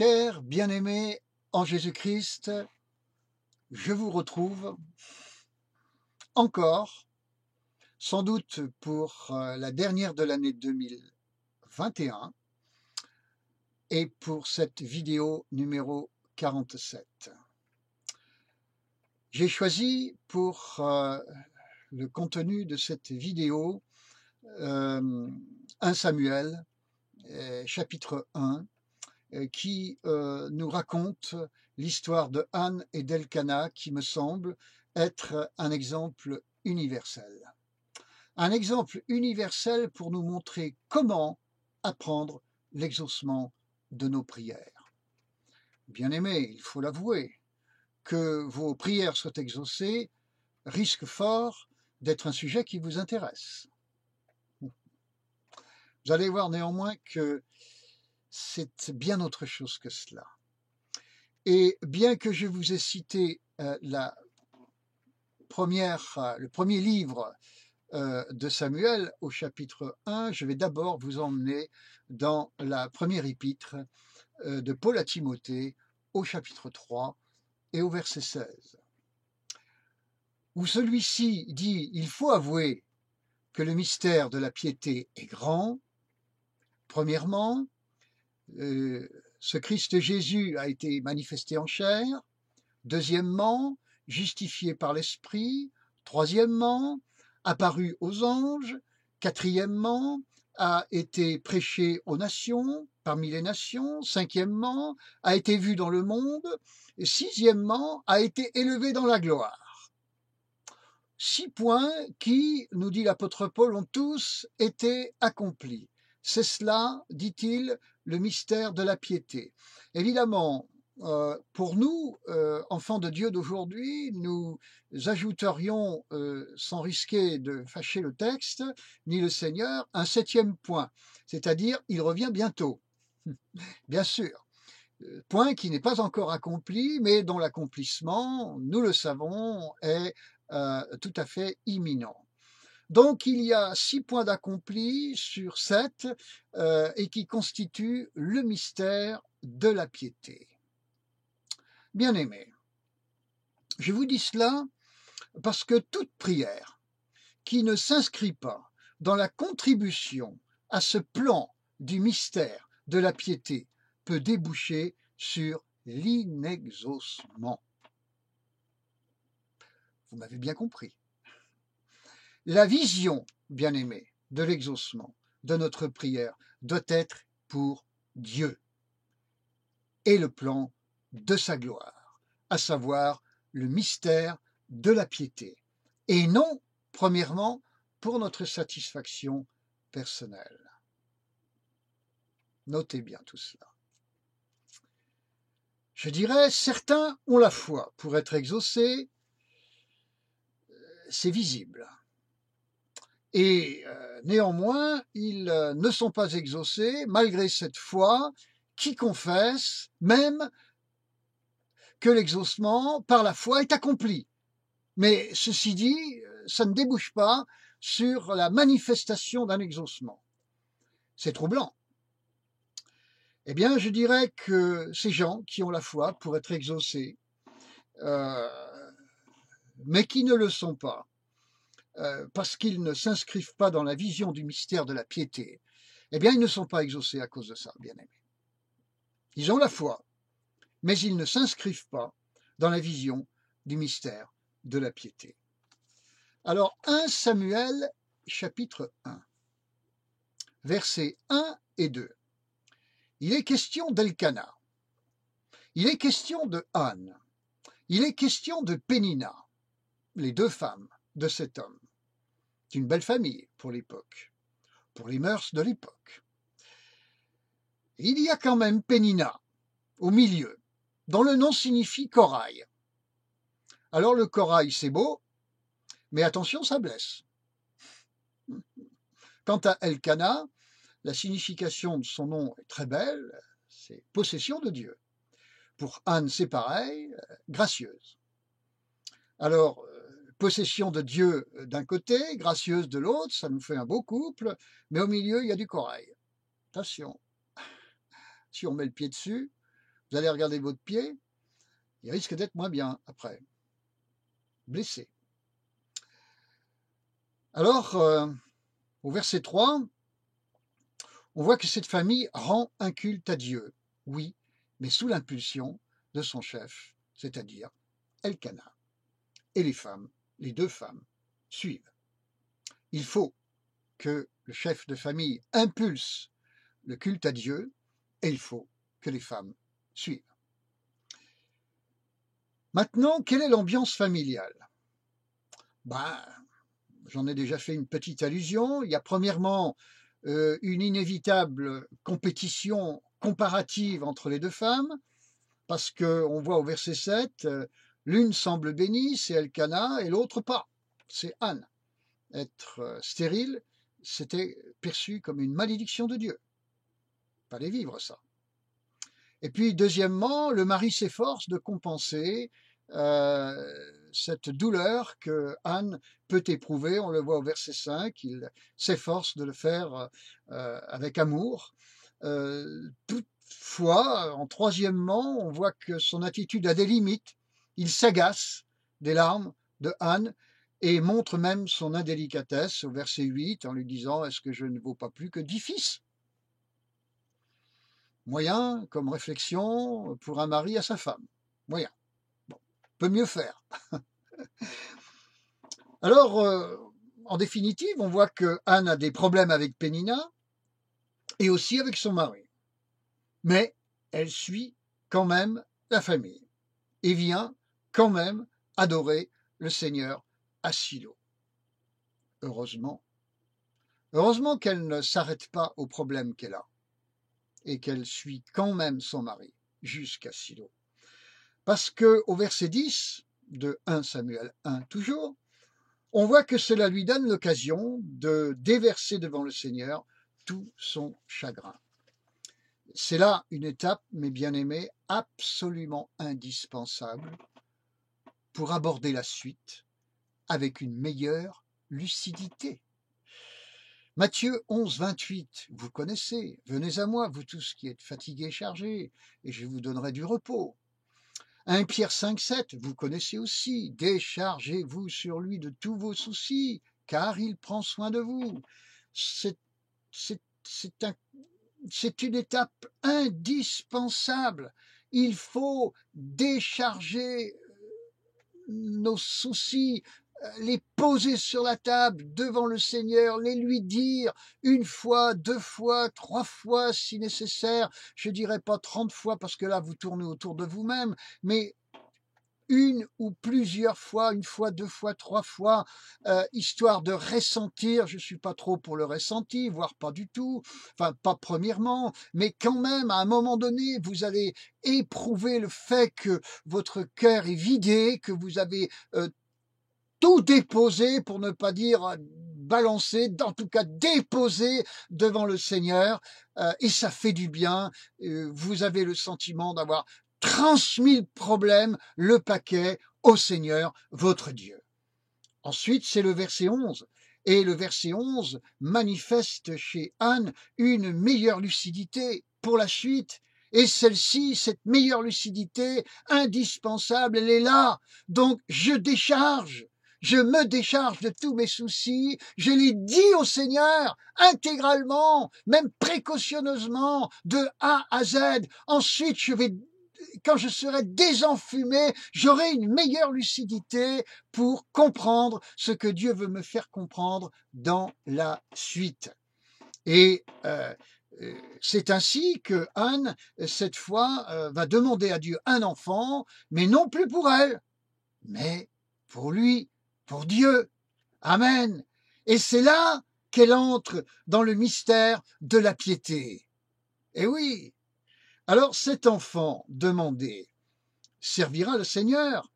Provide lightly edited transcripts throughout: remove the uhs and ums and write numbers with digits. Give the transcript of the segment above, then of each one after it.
Chers bien-aimés en Jésus-Christ, je vous retrouve encore, sans doute pour la dernière de l'année 2021 et pour cette vidéo numéro 47. J'ai choisi pour le contenu de cette vidéo 1 Samuel, chapitre 1, qui nous raconte l'histoire de Anne et d'Elkana, qui me semble être un exemple universel. Un exemple universel pour nous montrer comment apprendre l'exaucement de nos prières. Bien-aimés, il faut l'avouer, que vos prières soient exaucées risque fort d'être un sujet qui vous intéresse. Vous allez voir néanmoins que c'est bien autre chose que cela. Et bien que je vous ai cité le premier livre de Samuel au chapitre 1, je vais d'abord vous emmener dans la première épître de Paul à Timothée au chapitre 3 et au verset 16, où celui-ci dit « Il faut avouer que le mystère de la piété est grand. Premièrement, ce Christ Jésus a été manifesté en chair. Deuxièmement, justifié par l'Esprit. Troisièmement, apparu aux anges. Quatrièmement, a été prêché aux nations, parmi les nations. Cinquièmement, a été vu dans le monde. Et sixièmement, a été élevé dans la gloire. 6 points qui, nous dit l'apôtre Paul, ont tous été accomplis. C'est cela, dit-il, le mystère de la piété. Évidemment, pour nous, enfants de Dieu d'aujourd'hui, nous ajouterions, sans risquer de fâcher le texte, ni le Seigneur, un 7e point, c'est-à-dire il revient bientôt. Bien sûr, point qui n'est pas encore accompli, mais dont l'accomplissement, nous le savons, est tout à fait imminent. Donc il y a 6 points d'accompli sur 7 et qui constituent le mystère de la piété. Bien-aimés, je vous dis cela parce que toute prière qui ne s'inscrit pas dans la contribution à ce plan du mystère de la piété peut déboucher sur l'inexaucement. Vous m'avez bien compris. La vision, bien-aimés, de l'exaucement de notre prière doit être pour Dieu et le plan de sa gloire, à savoir le mystère de la piété, et non, premièrement, pour notre satisfaction personnelle. Notez bien tout cela. Je dirais, certains ont la foi pour être exaucés, c'est visible. Et néanmoins, ils ne sont pas exaucés, malgré cette foi, qui confesse même que l'exaucement par la foi est accompli. Mais ceci dit, ça ne débouche pas sur la manifestation d'un exaucement. C'est troublant. Eh bien, je dirais que ces gens qui ont la foi pour être exaucés, mais qui ne le sont pas, parce qu'ils ne s'inscrivent pas dans la vision du mystère de la piété, eh bien, ils ne sont pas exaucés à cause de ça, bien-aimés. Ils ont la foi, mais ils ne s'inscrivent pas dans la vision du mystère de la piété. Alors, 1 Samuel, chapitre 1, versets 1 et 2. Il est question d'Elkana. Il est question de Anne. Il est question de Pénina, les 2 femmes de cet homme. C'est une belle famille pour l'époque, pour les mœurs de l'époque. Il y a quand même Pénina au milieu, dont le nom signifie corail. Alors le corail, c'est beau, mais attention, ça blesse. Quant à Elkana, la signification de son nom est très belle, c'est possession de Dieu. Pour Anne, c'est pareil, gracieuse. Alors, possession de Dieu d'un côté, gracieuse de l'autre, ça nous fait un beau couple, mais au milieu, il y a du corail. Attention, si on met le pied dessus, Vous allez regarder votre pied, il risque d'être moins bien après, blessé. Alors, au verset 3, on voit que cette famille rend un culte à Dieu, oui, mais sous l'impulsion de son chef, c'est-à-dire Elkana. Et les deux femmes, suivent. Il faut que le chef de famille impulse le culte à Dieu et il faut que les femmes suivent. Maintenant, quelle est l'ambiance familiale? J'en ai déjà fait une petite allusion. Il y a premièrement une inévitable compétition comparative entre les deux femmes, parce qu'on voit au verset 7, l'une semble bénie, c'est Elkana, et l'autre pas, c'est Anne. Être stérile, c'était perçu comme une malédiction de Dieu. Fallait vivre ça. Et puis, deuxièmement, le mari s'efforce de compenser cette douleur que Anne peut éprouver. On le voit au verset 5, il s'efforce de le faire avec amour. Toutefois, en troisièmement, on voit que son attitude a des limites. Il s'agace des larmes de Anne et montre même son indélicatesse au verset 8 en lui disant « Est-ce que je ne vaux pas plus que 10 fils ?» Moyen comme réflexion pour un mari à sa femme. Moyen. Bon, peut mieux faire. Alors, en définitive, on voit que Anne a des problèmes avec Pénina et aussi avec son mari. Mais elle suit quand même la famille et vient quand même adorer le Seigneur à Silo. Heureusement. Heureusement qu'elle ne s'arrête pas au problème qu'elle a et qu'elle suit quand même son mari jusqu'à Silo. Parce qu'au verset 10 de 1 Samuel 1 toujours, on voit que cela lui donne l'occasion de déverser devant le Seigneur tout son chagrin. C'est là une étape, mes bien-aimés, absolument indispensable pour aborder la suite avec une meilleure lucidité. Matthieu 11, 28, vous connaissez, venez à moi, vous tous qui êtes fatigués et chargés, et je vous donnerai du repos. 1 Pierre 5, 7, vous connaissez aussi, déchargez-vous sur lui de tous vos soucis, car il prend soin de vous. C'est une étape indispensable. Il faut décharger nos soucis, les poser sur la table devant le Seigneur, les lui dire une fois, 2 fois, 3 fois si nécessaire. Je dirais pas 30 fois parce que là vous tournez autour de vous-même, mais une ou plusieurs fois, 1 fois, 2 fois, 3 fois, histoire de ressentir, je suis pas trop pour le ressenti, voire pas du tout, enfin pas premièrement, mais quand même à un moment donné, vous allez éprouver le fait que votre cœur est vidé, que vous avez tout déposé, pour ne pas dire balancé, en tout cas déposé devant le Seigneur, et ça fait du bien, vous avez le sentiment d'avoir transmis le problème, le paquet au Seigneur, votre Dieu. Ensuite, c'est le verset 11. Et le verset 11 manifeste chez Anne une meilleure lucidité pour la suite. Et celle-ci, cette meilleure lucidité indispensable, elle est là. Donc, je me décharge de tous mes soucis, je les dis au Seigneur intégralement, même précautionneusement, de A à Z. Ensuite, quand je serai désenfumé, j'aurai une meilleure lucidité pour comprendre ce que Dieu veut me faire comprendre dans la suite. Et c'est ainsi que Anne, cette fois, va demander à Dieu un enfant, mais non plus pour elle, mais pour lui, pour Dieu. Amen. Et c'est là qu'elle entre dans le mystère de la piété. Et oui, alors cet enfant demandé servira le Seigneur.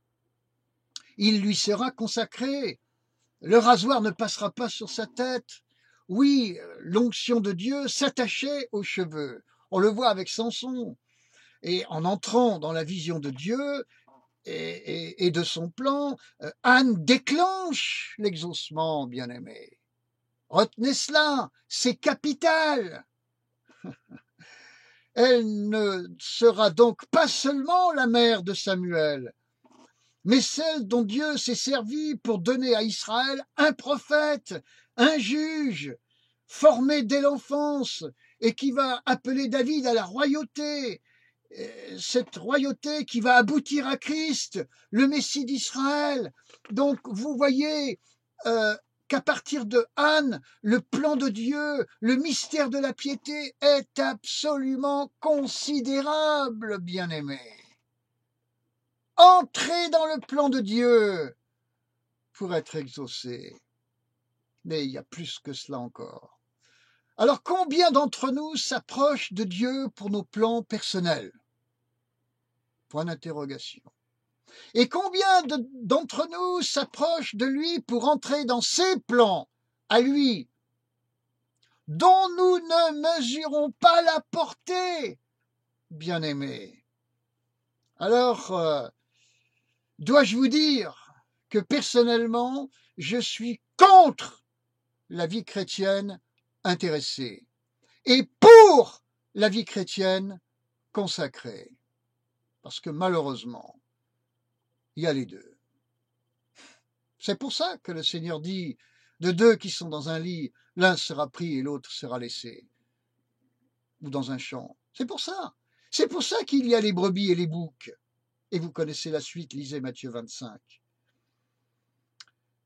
Il lui sera consacré. Le rasoir ne passera pas sur sa tête. Oui, l'onction de Dieu s'attachait aux cheveux. On le voit avec Samson. Et en entrant dans la vision de Dieu et de son plan, Anne déclenche l'exaucement, bien-aimé. Retenez cela, c'est capital. Elle ne sera donc pas seulement la mère de Samuel, mais celle dont Dieu s'est servi pour donner à Israël un prophète, un juge, formé dès l'enfance et qui va appeler David à la royauté, cette royauté qui va aboutir à Christ, le Messie d'Israël. Donc vous voyez qu'à partir de Anne, le plan de Dieu, le mystère de la piété est absolument considérable, bien-aimés. Entrez dans le plan de Dieu pour être exaucé. Mais il y a plus que cela encore. Alors combien d'entre nous s'approchent de Dieu pour nos plans personnels? Point d'interrogation. Et combien d'entre nous s'approchent de lui pour entrer dans ses plans, à lui, dont nous ne mesurons pas la portée, bien-aimés? Alors, dois-je vous dire que personnellement, je suis contre la vie chrétienne intéressée et pour la vie chrétienne consacrée. Parce que malheureusement, il y a les deux. C'est pour ça que le Seigneur dit, de deux qui sont dans un lit, l'un sera pris et l'autre sera laissé. Ou dans un champ. C'est pour ça. C'est pour ça qu'il y a les brebis et les boucs. Et vous connaissez la suite, lisez Matthieu 25.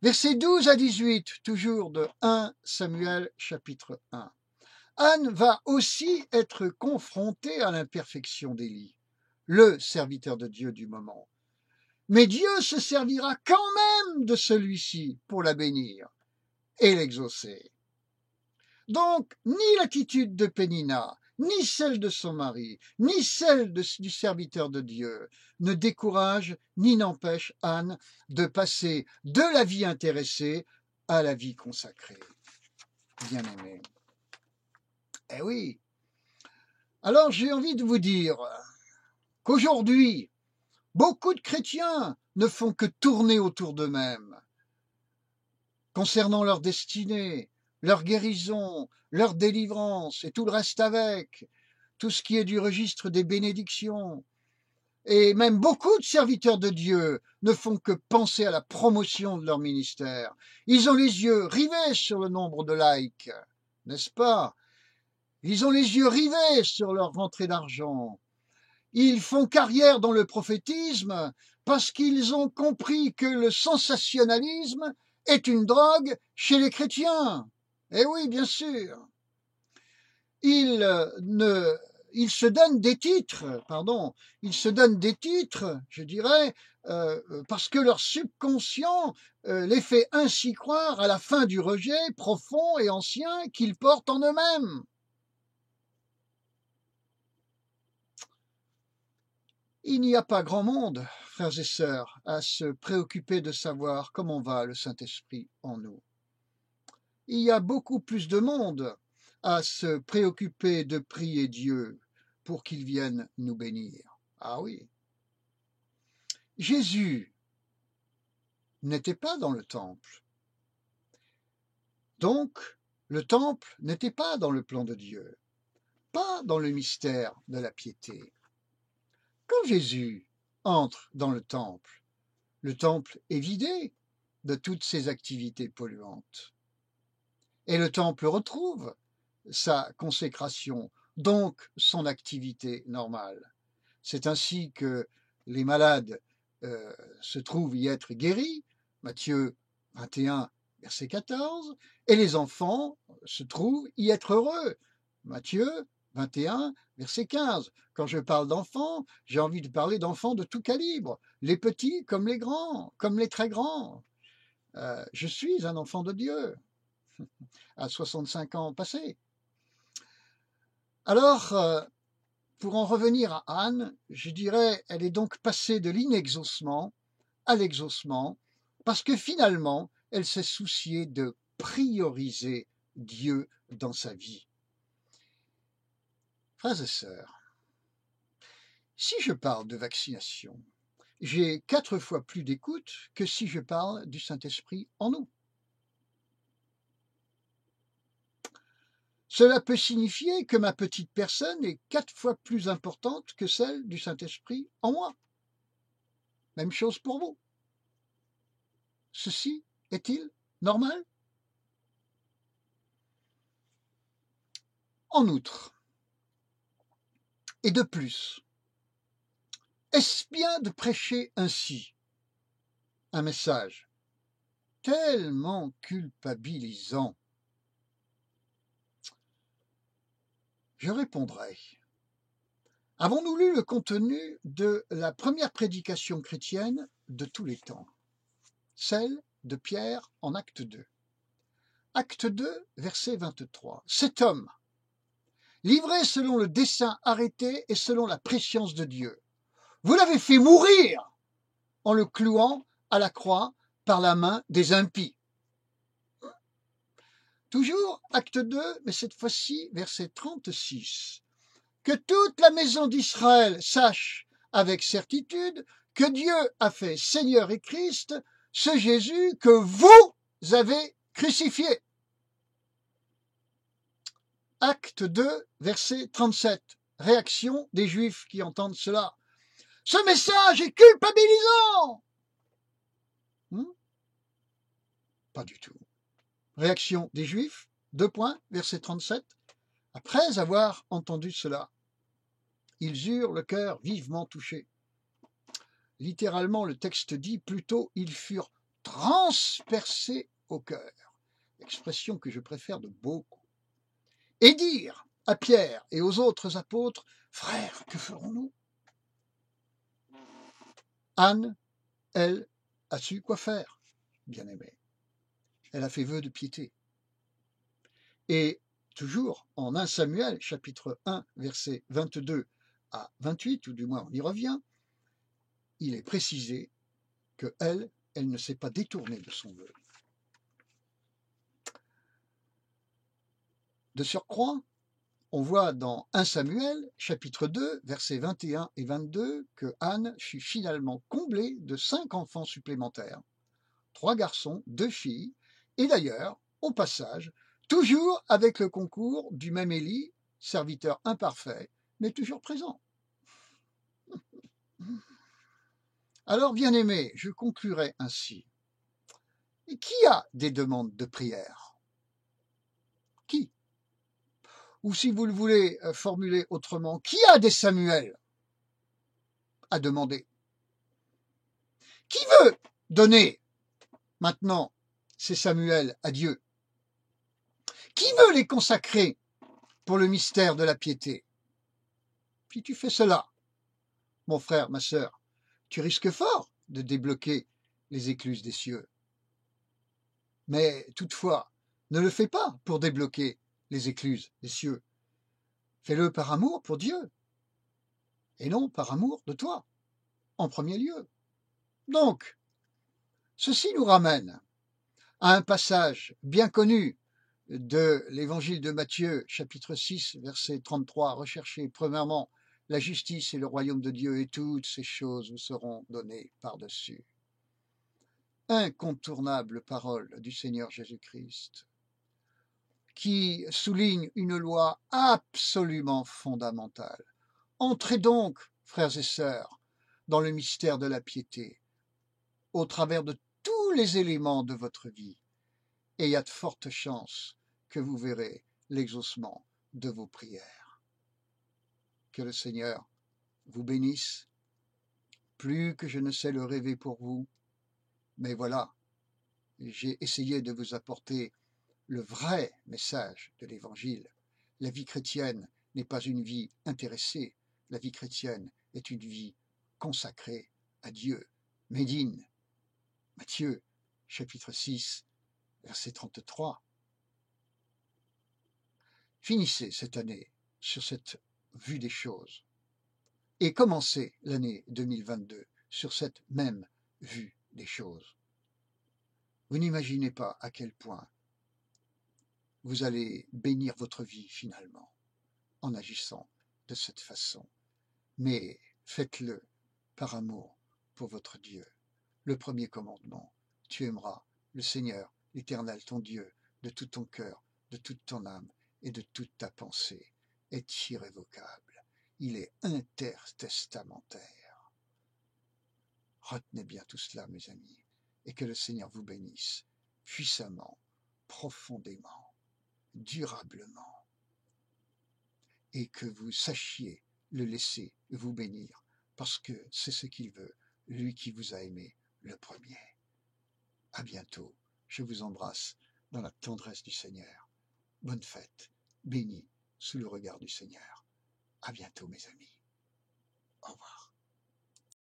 Versets 12 à 18, toujours de 1 Samuel chapitre 1. Anne va aussi être confrontée à l'imperfection d'Élie, le serviteur de Dieu du moment. Mais Dieu se servira quand même de celui-ci pour la bénir et l'exaucer. Donc, ni l'attitude de Pénina, ni celle de son mari, ni celle du serviteur de Dieu ne décourage ni n'empêche Anne de passer de la vie intéressée à la vie consacrée. Bien-aimé. Eh oui. Alors j'ai envie de vous dire qu'aujourd'hui, beaucoup de chrétiens ne font que tourner autour d'eux-mêmes concernant leur destinée, leur guérison, leur délivrance et tout le reste avec, tout ce qui est du registre des bénédictions. Et même beaucoup de serviteurs de Dieu ne font que penser à la promotion de leur ministère. Ils ont les yeux rivés sur le nombre de likes, n'est-ce pas? Ils ont les yeux rivés sur leur rentrée d'argent. Ils font carrière dans le prophétisme parce qu'ils ont compris que le sensationnalisme est une drogue chez les chrétiens. Eh oui, bien sûr. Ils se donnent des titres, je dirais, parce que leur subconscient les fait ainsi croire à la fin du rejet profond et ancien qu'ils portent en eux-mêmes. Il n'y a pas grand monde, frères et sœurs, à se préoccuper de savoir comment va le Saint-Esprit en nous. Il y a beaucoup plus de monde à se préoccuper de prier Dieu pour qu'il vienne nous bénir. Ah oui. Jésus n'était pas dans le temple. Donc, le temple n'était pas dans le plan de Dieu, pas dans le mystère de la piété. Quand Jésus entre dans le temple est vidé de toutes ses activités polluantes. Et le temple retrouve sa consécration, donc son activité normale. C'est ainsi que les malades se trouvent y être guéris, Matthieu 21, verset 14, et les enfants se trouvent y être heureux, Matthieu 21, verset 15. Quand je parle d'enfants, j'ai envie de parler d'enfants de tout calibre, les petits comme les grands, comme les très grands. Je suis un enfant de Dieu, à 65 ans passés. Alors, pour en revenir à Anne, je dirais, elle est donc passée de l'inexaucement à l'exaucement, parce que finalement, elle s'est souciée de prioriser Dieu dans sa vie. Frères et sœurs, si je parle de vaccination, j'ai 4 fois plus d'écoute que si je parle du Saint-Esprit en nous. Cela peut signifier que ma petite personne est 4 fois plus importante que celle du Saint-Esprit en moi. Même chose pour vous. Ceci est-il normal? En outre, et de plus, est-ce bien de prêcher ainsi un message tellement culpabilisant? Je répondrai. Avons-nous lu le contenu de la première prédication chrétienne de tous les temps, celle de Pierre en Acte 2? Acte 2, verset 23. Cet homme, livré selon le dessein arrêté et selon la prescience de Dieu, vous l'avez fait mourir en le clouant à la croix par la main des impies. Toujours Acte 2, mais cette fois-ci, verset 36. Que toute la maison d'Israël sache avec certitude que Dieu a fait Seigneur et Christ ce Jésus que vous avez crucifié. Acte 2, verset 37. Réaction des Juifs qui entendent cela. Ce message est culpabilisant. Pas du tout. Réaction des Juifs, 2 points, verset 37. Après avoir entendu cela, ils eurent le cœur vivement touché. Littéralement, le texte dit plutôt, ils furent transpercés au cœur. Expression que je préfère de beaucoup. Et dire à Pierre et aux autres apôtres, frères, que ferons-nous? Anne, elle, a su quoi faire, bien-aimée. Elle a fait vœu de piété. Et toujours en 1 Samuel, chapitre 1, versets 22 à 28, ou du moins on y revient, il est précisé que elle ne s'est pas détournée de son vœu. De surcroît, on voit dans 1 Samuel, chapitre 2, versets 21 et 22, que Anne fut finalement comblée de 5 enfants supplémentaires, 3 garçons, 2 filles, et d'ailleurs, au passage, toujours avec le concours du même Élie, serviteur imparfait, mais toujours présent. Alors, bien-aimés, je conclurai ainsi. Et qui a des demandes de prière? Qui? Ou si vous le voulez formuler autrement, qui a des Samuel à demander? Qui veut donner maintenant ces Samuel à Dieu? Qui veut les consacrer pour le mystère de la piété? Si tu fais cela, mon frère, ma sœur, tu risques fort de débloquer les écluses des cieux. Mais toutefois, ne le fais pas pour débloquer les écluses des cieux. Fais-le par amour pour Dieu, et non par amour de toi, en premier lieu. Donc, ceci nous ramène à un passage bien connu de l'évangile de Matthieu, chapitre 6, verset 33. Recherchez premièrement la justice et le royaume de Dieu, et toutes ces choses vous seront données par-dessus. Incontournable parole du Seigneur Jésus-Christ, qui souligne une loi absolument fondamentale. Entrez donc, frères et sœurs, dans le mystère de la piété, au travers de tous les éléments de votre vie, et il y a de fortes chances que vous verrez l'exaucement de vos prières. Que le Seigneur vous bénisse, plus que je ne sais le rêver pour vous, mais voilà, j'ai essayé de vous apporter le vrai message de l'Évangile. La vie chrétienne n'est pas une vie intéressée, la vie chrétienne est une vie consacrée à Dieu. Médine, Matthieu, chapitre 6, verset 33. Finissez cette année sur cette vue des choses et commencez l'année 2022 sur cette même vue des choses. Vous n'imaginez pas à quel point vous allez bénir votre vie finalement en agissant de cette façon. Mais faites-le par amour pour votre Dieu. Le premier commandement, tu aimeras le Seigneur, l'Éternel, ton Dieu, de tout ton cœur, de toute ton âme et de toute ta pensée est irrévocable. Il est intertestamentaire. Retenez bien tout cela, mes amis, et que le Seigneur vous bénisse puissamment, profondément, durablement, et que vous sachiez le laisser vous bénir, parce que c'est ce qu'il veut, lui qui vous a aimé le premier. À bientôt, je vous embrasse dans la tendresse du Seigneur. Bonne fête, bénie sous le regard du Seigneur. À bientôt, mes amis. Au revoir.